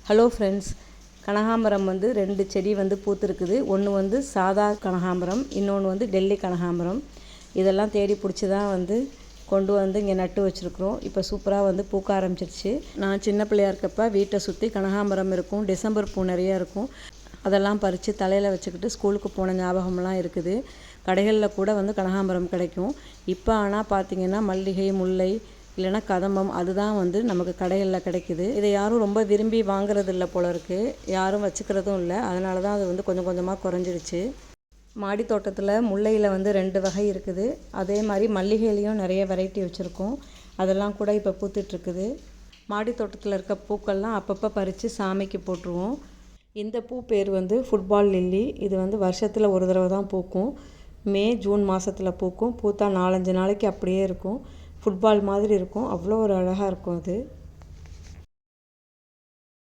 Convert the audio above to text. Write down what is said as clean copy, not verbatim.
Hello friends, கனகாம்பரம் வந்து 2 செடி வந்து பூத்துருக்குது. ஒன்று வந்து சாதா கனகாம்பரம், இன்னொன்று வந்து டெல்லி கனகாம்பரம். இதெல்லாம் தேடி பிடிச்சி தான் வந்து கொண்டு வந்து இங்கே நட்டு வச்சுருக்குறோம். இப்போ சூப்பராக வந்து பூக்க ஆரம்பிச்சிருச்சு. நான் சின்ன பிள்ளையா இருக்கப்போ வீட்டை சுற்றி கனகாம்பரம் இருக்கும், டிசம்பர் பூ நிறையா இருக்கும். அதெல்லாம் பறித்து தலையில் வச்சுக்கிட்டு ஸ்கூலுக்கு போன ஞாபகம்லாம் இருக்குது. கடைகளில் கூட வந்து கனகாம்பரம் கிடைக்கும். இப்போ ஆனால் பார்த்திங்கன்னா மல்லிகை, முல்லை இல்லைனா கதம்பம் அதுதான் வந்து நமக்கு கடைகளில் கிடைக்குது. இதை யாரும் ரொம்ப விரும்பி வாங்குறது இல்லை போல இருக்குது, யாரும் வச்சுக்கிறதும் இல்லை. அதனால தான் அது வந்து கொஞ்சம் கொஞ்சமாக குறைஞ்சிருச்சு. மாடி தோட்டத்தில் முல்லையில் வந்து 2 வகை இருக்குது. அதே மாதிரி மல்லிகையிலையும் நிறைய வெரைட்டி வச்சுருக்கோம். அதெல்லாம் கூட இப்போ பூத்துட்ருக்குது. மாடி தோட்டத்தில் இருக்க பூக்கள்லாம் அப்பப்போ பறித்து சாமிக்கு போட்டுருவோம். இந்த பூ பேர் வந்து ஃபுட்பால் லில்லி. இது வந்து வருஷத்தில் ஒரு தடவை தான் பூக்கும். மே, ஜூன் மாதத்தில் பூக்கும். பூத்தா 4-5 நாளைக்கு அப்படியே இருக்கும். ஃபுட்பால் மாதிரி இருக்கும். அவ்வளோ ஒரு அழகாக இருக்கும் அது.